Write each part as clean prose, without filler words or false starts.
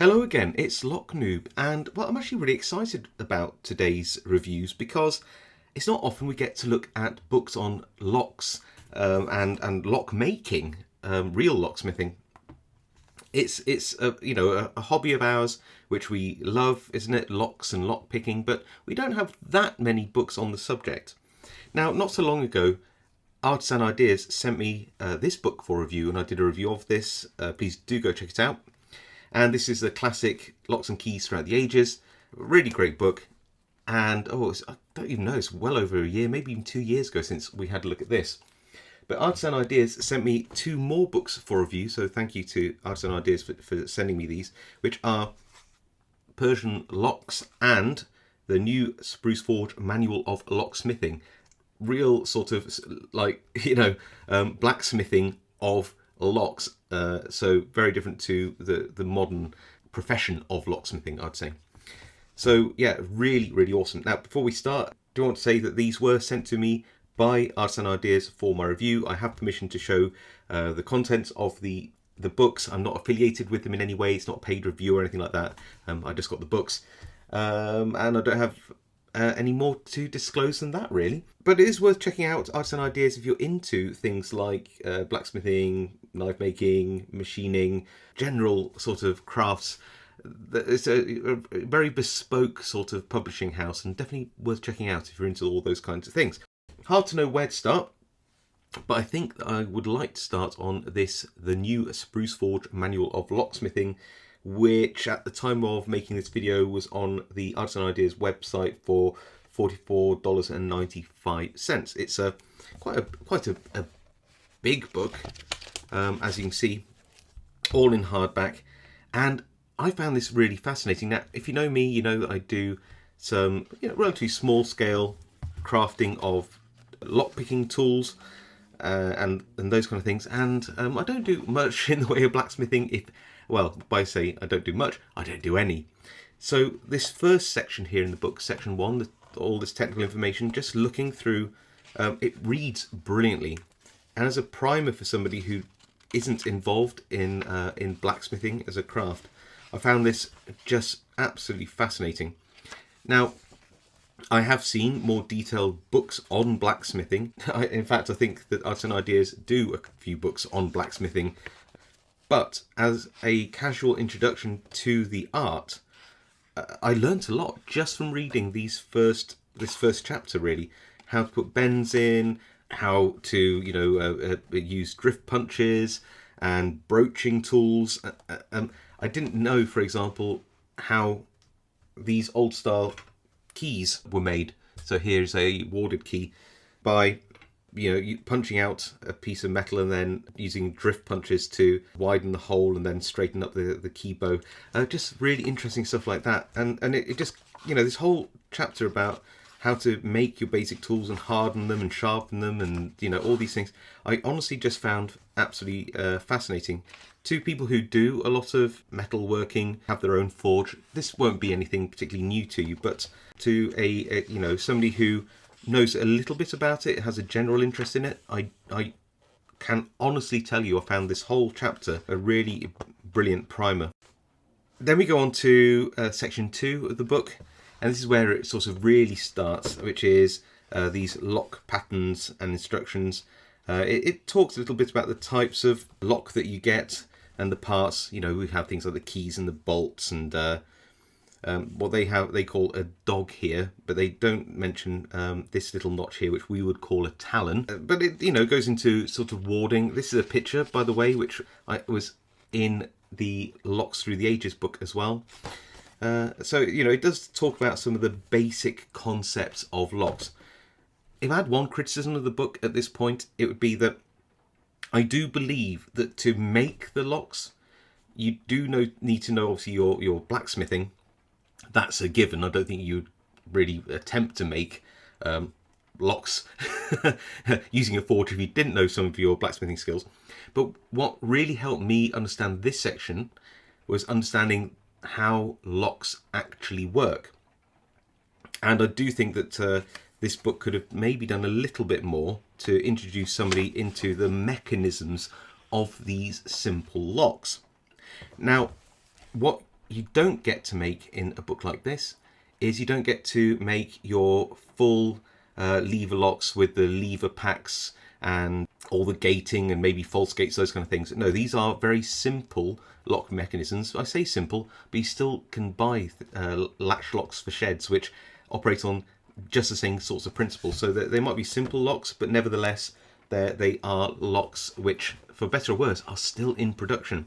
Hello again, it's Noob, and well, I'm actually really excited about today's reviews because it's not often we get to look at books on locks and lock making, real locksmithing. It's a hobby of ours which we love, isn't it? Locks and lock picking, but we don't have that many books on the subject. Now, not so long ago, Artisan Ideas sent me this book for review, and I did a review of this. Please do go check it out. And this is the classic Locks and Keys Throughout the Ages. Really great book. And I don't even know, it's well over a year, maybe even 2 years ago since we had a look at this. But Artisan Ideas sent me 2 more books for review, so thank you to Artisan Ideas for sending me these, which are Persian Locks and the new Spruce Forge Manual of Locksmithing. Real sort of blacksmithing of locks, so very different to the modern profession of locksmithing, I'd say. So yeah, really awesome. Now, before we start, I do want to say that these were sent to me by Artisan Ideas for my review. I have permission to show the contents of the books. I'm not affiliated with them in any way. It's not a paid review or anything like that. I just got the books, and I don't have any more to disclose than that, really. But it is worth checking out Artisan Ideas if you're into things like blacksmithing, knife making, machining, general sort of crafts. It's a very bespoke sort of publishing house, and definitely worth checking out if you're into all those kinds of things. Hard to know where to start, but I think that I would like to start on the new Spruce Forge Manual of Locksmithing, which at the time of making this video was on the Artisan Ideas website for $44.95. It's quite a big book, as you can see, all in hardback, and I found this really fascinating. Now, if you know me, you know that I do some relatively small scale crafting of lockpicking tools and those kind of things, and I don't do much in the way of blacksmithing. By say I don't do much, I don't do any. So this first section here in the book, section 1, all this technical information, just looking through, it reads brilliantly. And as a primer for somebody who isn't involved in blacksmithing as a craft, I found this just absolutely fascinating. Now, I have seen more detailed books on blacksmithing. In fact, I think that Artisan Ideas do a few books on blacksmithing. But as a casual introduction to the art, I learnt a lot just from reading this first chapter, really. How to put bends in, how to use drift punches and broaching tools. I didn't know, for example, how these old style keys were made. So here's a warded key by punching out a piece of metal and then using drift punches to widen the hole and then straighten up the key bow. Just really interesting stuff like that. And it just, this whole chapter about how to make your basic tools and harden them and sharpen them and, all these things, I honestly just found absolutely fascinating. To people who do a lot of metal working, have their own forge, this won't be anything particularly new to you, but to somebody who knows a little bit about it, has a general interest in it, I can honestly tell you I found this whole chapter a really brilliant primer. Then we go on to section 2 of the book, and this is where it sort of really starts, which is these lock patterns and instructions. It talks a little bit about the types of lock that you get and the parts. We have things like the keys and the bolts and what they call a dog here, but they don't mention this little notch here, which we would call a talon. But it goes into sort of warding. This is a picture, by the way, which was in the Locks Through the Ages book as well. So it does talk about some of the basic concepts of locks. If I had one criticism of the book at this point, it would be that I do believe that to make the locks, you do need to know obviously your blacksmithing. That's a given. I don't think you'd really attempt to make locks using a forge if you didn't know some of your blacksmithing skills. But what really helped me understand this section was understanding how locks actually work. And I do think that this book could have maybe done a little bit more to introduce somebody into the mechanisms of these simple locks. Now, what you don't get to make in a book like this is you don't get to make your full lever locks with the lever packs and all the gating and maybe false gates, those kind of things. No, these are very simple lock mechanisms. I say simple, but you still can buy latch locks for sheds which operate on just the same sorts of principles. So they might be simple locks, but nevertheless they are locks which, for better or worse, are still in production.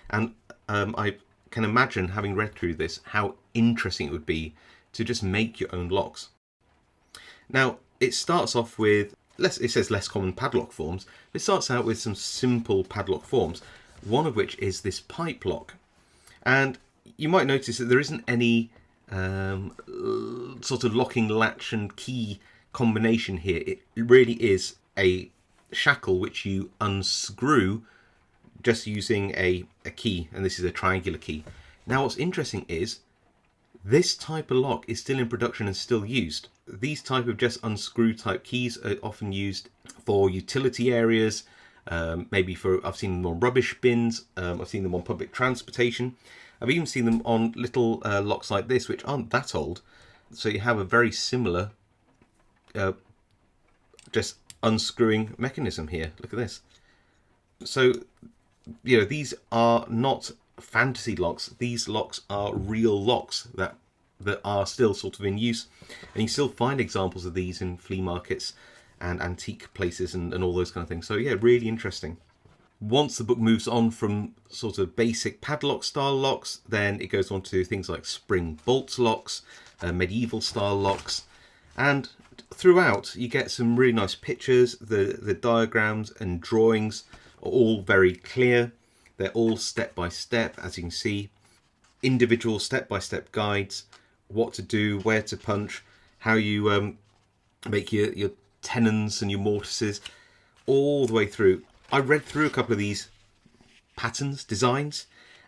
And I can imagine, having read through this, how interesting it would be to just make your own locks. Now, it starts off with, it says less common padlock forms. It starts out with some simple padlock forms, one of which is this pipe lock. And you might notice that there isn't any sort of locking latch and key combination here. It really is a shackle which you unscrew just using a key, and this is a triangular key. Now what's interesting is this type of lock is still in production and still used. These type of just unscrew type keys are often used for utility areas, maybe for, I've seen them on rubbish bins, I've seen them on public transportation. I've even seen them on little locks like this, which aren't that old. So you have a very similar just unscrewing mechanism here. Look at this. So, you know, these are not fantasy locks. These locks are real locks that are still sort of in use, and you still find examples of these in flea markets and antique places and all those kind of things. So yeah, really interesting. Once the book moves on from sort of basic padlock style locks, then it goes on to things like spring bolt locks, medieval style locks, and throughout you get some really nice pictures. The diagrams and drawings are all very clear. They're all step by step, as you can see, individual step-by-step guides, what to do, where to punch, how you make your tenons and your mortises, all the way through. I read through a couple of these patterns, designs,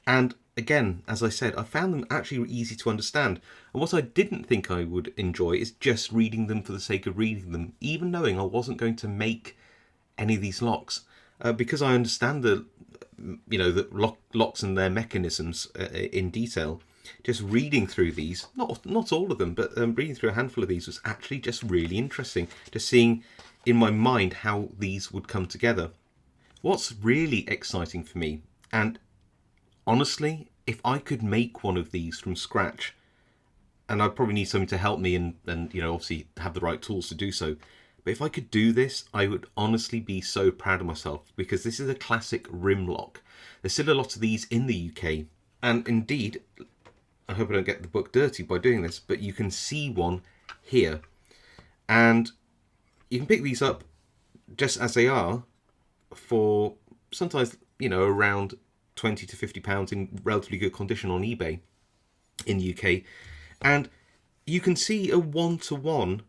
and again, as I said, I found them actually easy to understand. And what I didn't think I would enjoy is just reading them for the sake of reading them, even knowing I wasn't going to make any of these locks, because I understand the locks and their mechanisms in detail. Just reading through these, not all of them, but reading through a handful of these was actually just really interesting. Just seeing in my mind how these would come together. What's really exciting for me, and honestly, if I could make one of these from scratch, and I'd probably need something to help me and obviously have the right tools to do so. But if I could do this, I would honestly be so proud of myself, because this is a classic rim lock. There's still a lot of these in the UK, and indeed, I hope I don't get the book dirty by doing this, but you can see one here. And you can pick these up just as they are for sometimes, around £20 to £50 in relatively good condition on eBay in the UK. And you can see a one-to-one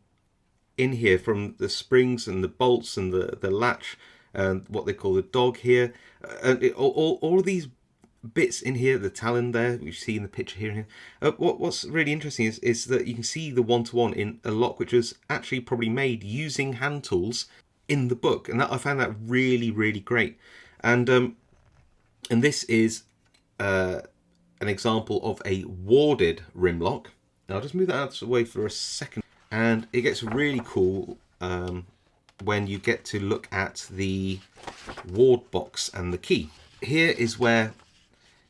in here from the springs and the bolts and the latch and what they call the dog here, and all of these bits in here, the talon there, which you see in the picture here and here. What's really interesting is that you can see the one-to-one in a lock which was actually probably made using hand tools in the book, and I found that really, really great. And this is an example of a warded rim lock. Now I'll just move that out of the way for a second. And it gets really cool when you get to look at the ward box and the key. Here is where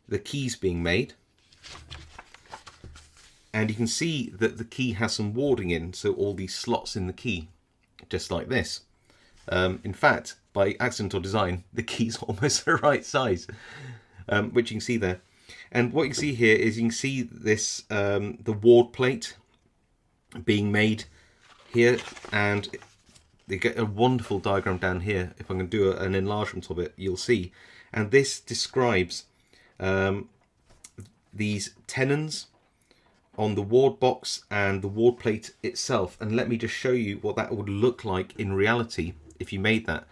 the key's being made. And you can see that the key has some warding in, so all these slots in the key, just like this. In fact, by accident or design, the key's almost the right size, which you can see there. And what you can see here is you can see this, the ward plate being made here, and they get a wonderful diagram down here. If I'm going to do an enlargement of it, you'll see. And this describes these tenons on the ward box and the ward plate itself. And let me just show you what that would look like in reality if you made that.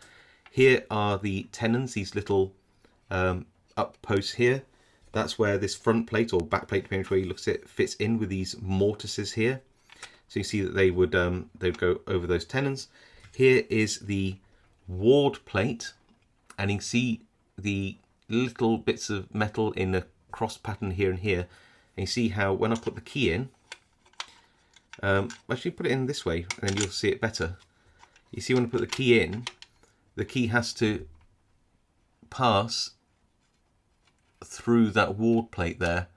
Here are the tenons, these little up posts here. That's where this front plate or back plate, depending on where you look at it, fits in with these mortises here. So you see that they would go over those tenons. Here is the ward plate, and you can see the little bits of metal in a cross pattern here and here. And you see how when I put the key in, actually put it in this way and then you'll see it better. You see when I put the key in, the key has to pass through that ward plate there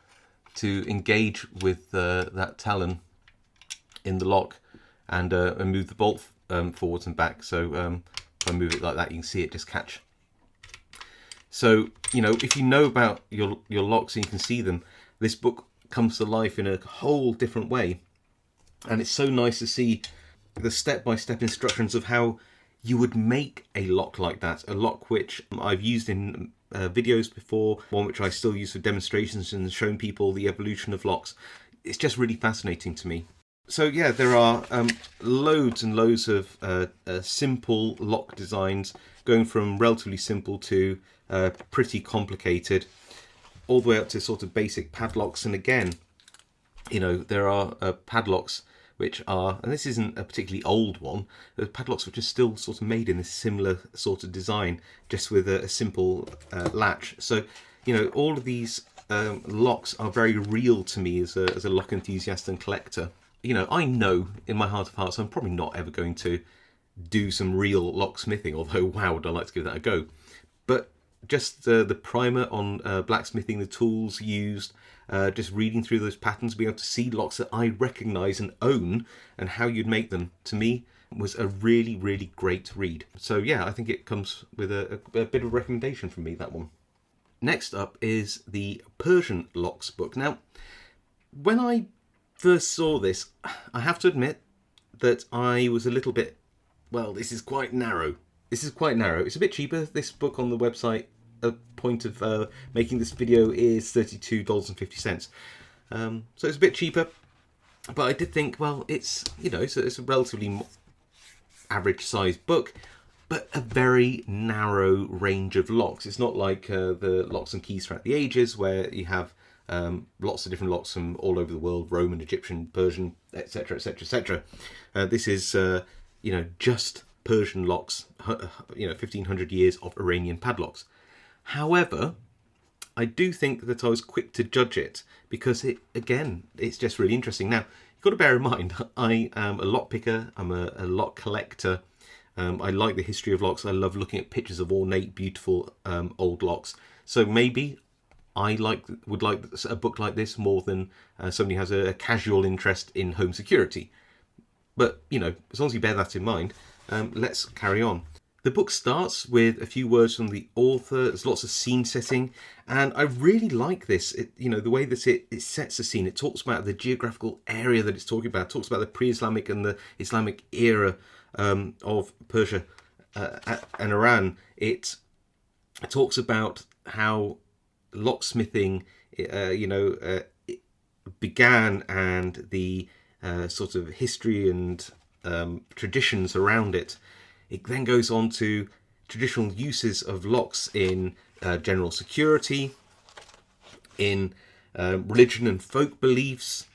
to engage with that talon in the lock and move the bolt forwards and back. So if I move it like that, you can see it just catch. So, you know, if you know about your locks and you can see them, this book comes to life in a whole different way. And it's so nice to see the step-by-step instructions of how you would make a lock like that. A lock which I've used in videos before, one which I still use for demonstrations and showing people the evolution of locks. It's just really fascinating to me. So yeah, there are loads and loads of simple lock designs, going from relatively simple to pretty complicated, all the way up to sort of basic padlocks. And again, you know, there are padlocks which are, and this isn't a particularly old one, the padlocks which are still sort of made in this similar sort of design, just with a simple latch. So, you know, all of these locks are very real to me as a lock enthusiast and collector. You know, I know in my heart of hearts I'm probably not ever going to do some real locksmithing, although wow, would I like to give that a go. But just the primer on blacksmithing, the tools used, just reading through those patterns, being able to see locks that I recognise and own and how you'd make them, to me was a really, really great read. So yeah, I think it comes with a bit of recommendation from me, that one. Next up is the Persian Locks book. Now, when I first saw this, I have to admit that I was a little bit, well, this is quite narrow. This is quite narrow. It's a bit cheaper. This book on the website, a point of making this video, is $32.50. So it's a bit cheaper, but I did think, well, it's, you know, it's a relatively average sized book, but a very narrow range of locks. It's not like the locks and keys throughout the ages, where you have lots of different locks from all over the world: Roman, Egyptian, Persian, etc., etc., etc. This is, you know, just Persian locks, you know, 1500 years of Iranian padlocks. However, I do think that I was quick to judge it because it, again, it's just really interesting. Now, you've got to bear in mind, I am a lock picker, I'm a lock collector. I like the history of locks. I love looking at pictures of ornate, beautiful old locks. So maybe I would like a book like this more than somebody who has a casual interest in home security. But, you know, as long as you bear that in mind, let's carry on. The book starts with a few words from the author. There's lots of scene setting, and I really like this. You know, the way that it sets the scene. It talks about the geographical area that it's talking about. It talks about the pre-Islamic and the Islamic era of Persia and Iran. It talks about how locksmithing, it began, and the sort of history and traditions around it. It then goes on to traditional uses of locks in general security, in religion and folk beliefs,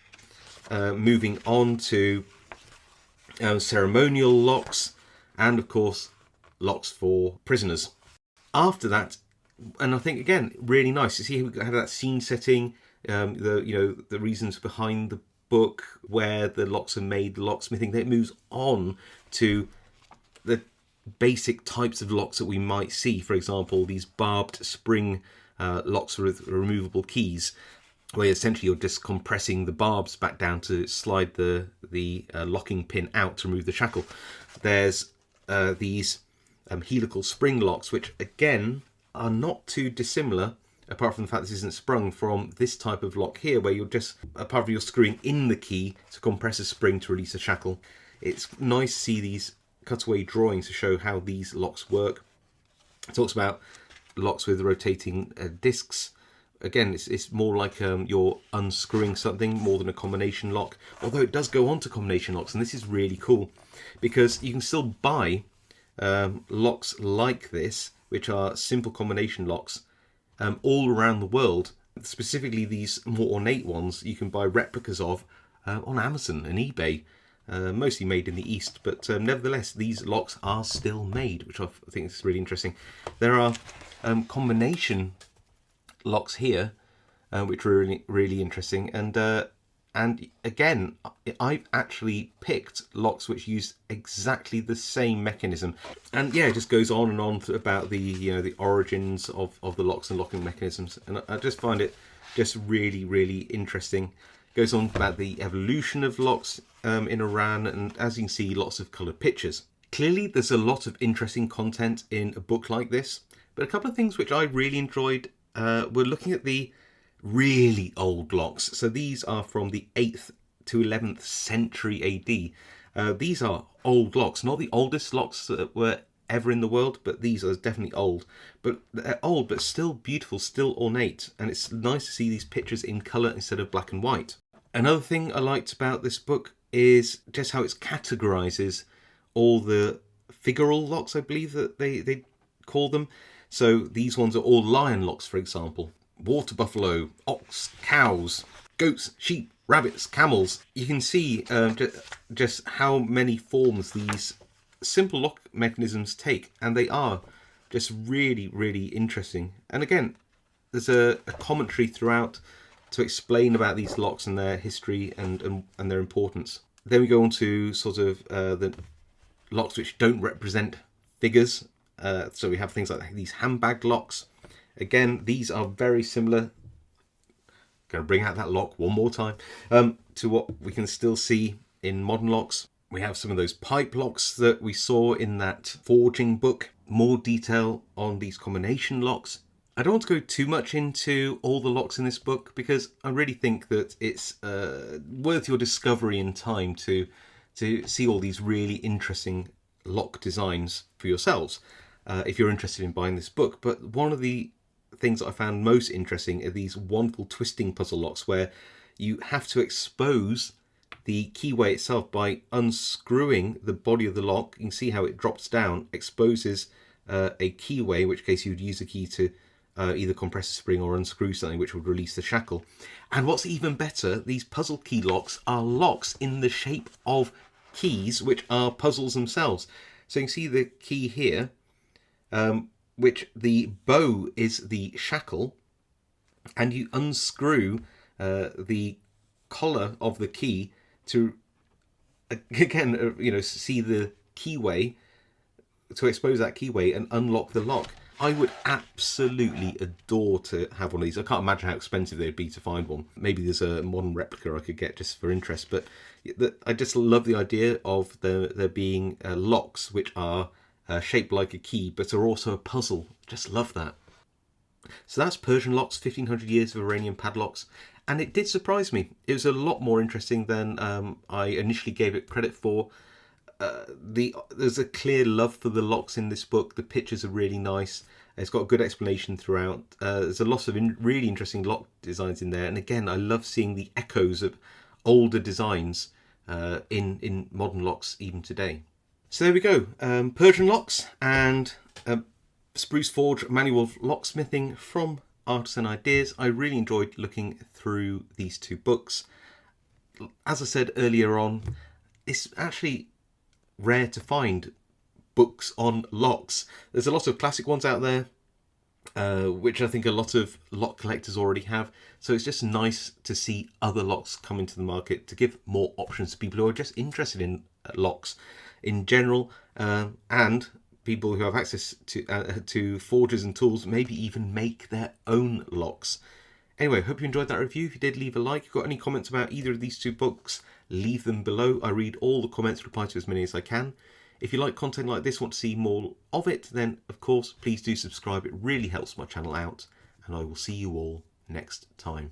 moving on to ceremonial locks, and of course locks for prisoners. After that, and I think again really nice to see we have that scene setting, the reasons behind the book, where the locks are made, the locksmithing. Then it moves on to the basic types of locks that we might see. For example, these barbed spring locks with removable keys, where essentially you're just compressing the barbs back down to slide the locking pin out to remove the shackle. There's these helical spring locks, which again are not too dissimilar, apart from the fact this isn't sprung, from this type of lock here, where you're just, apart from you're screwing in the key to compress a spring to release a shackle. It's nice to see these cutaway drawings to show how these locks work. It talks about locks with rotating discs. Again, it's more like you're unscrewing something more than a combination lock, although it does go on to combination locks, and this is really cool because you can still buy locks like this, which are simple combination locks, all around the world. Specifically these more ornate ones you can buy replicas of on Amazon and eBay. Mostly made in the East, but nevertheless these locks are still made, which I think is really interesting. There are combination locks here, which were really interesting. And again, I've actually picked locks which use exactly the same mechanism. And yeah, it just goes on and on about the origins of the locks and locking mechanisms. And I just find it just really interesting. It goes on about the evolution of locks in Iran, and as you can see, lots of coloured pictures. Clearly, there's a lot of interesting content in a book like this. But a couple of things which I really enjoyed were looking at the really old locks. So these are from the 8th to 11th century AD. These are old locks, not the oldest locks that were ever in the world, but these are definitely old. But they're old, but still beautiful, still ornate. And it's nice to see these pictures in colour instead of black and white. Another thing I liked about this book is just how it categorises all the figural locks, I believe that they call them. So these ones are all lion locks, for example. Water buffalo, ox, cows, goats, sheep, rabbits, camels. You can see just how many forms these simple lock mechanisms take, and they are just really interesting. And again, there's a commentary throughout to explain about these locks and their history and their importance. Then we go on to sort of the locks which don't represent figures. So we have things like these handbag locks. Again, these are very similar. Going to bring out that lock one more time to what we can still see in modern locks. We have some of those pipe locks that we saw in that forging book. More detail on these combination locks. I don't want to go too much into all the locks in this book because I really think that it's worth your discovery and time to see all these really interesting lock designs for yourselves if you're interested in buying this book. But one of the things that I found most interesting are these wonderful twisting puzzle locks where you have to expose the keyway itself by unscrewing the body of the lock. You can see how it drops down, exposes a keyway, in which case you'd use a key to either compress a spring or unscrew something which would release the shackle. And what's even better, these puzzle key locks are locks in the shape of keys which are puzzles themselves. So you can see the key here, which the bow is the shackle, and you unscrew the collar of the key to again see the keyway, to expose that keyway and unlock the lock. I would absolutely adore to have one of these. I can't imagine how expensive they'd be to find one. Maybe there's a modern replica I could get just for interest, but I just love the idea of there being locks which are shaped like a key but are also a puzzle. Just love that. So that's Persian Locks, 1500 Years of Iranian Padlocks, and it did surprise me. It was a lot more interesting than I initially gave it credit for. There's a clear love for the locks in this book. The pictures are really nice. It's got a good explanation throughout. There's a lot of really interesting lock designs in there, and again, I love seeing the echoes of older designs in modern locks even today. So there we go, Persian Locks and Spruce Forge Manual of Locksmithing from Artisan Ideas. I really enjoyed looking through these two books. As I said earlier on, it's actually rare to find books on locks. There's a lot of classic ones out there, which I think a lot of lock collectors already have. So it's just nice to see other locks come into the market to give more options to people who are just interested in locks in general, and people who have access to forges and tools, maybe even make their own locks. Anyway, hope you enjoyed that review. If you did, leave a like. If you've got any comments about either of these two books, leave them below. I read all the comments, reply to as many as I can. If you like content like this, want to see more of it, then of course, please do subscribe. It really helps my channel out, and I will see you all next time.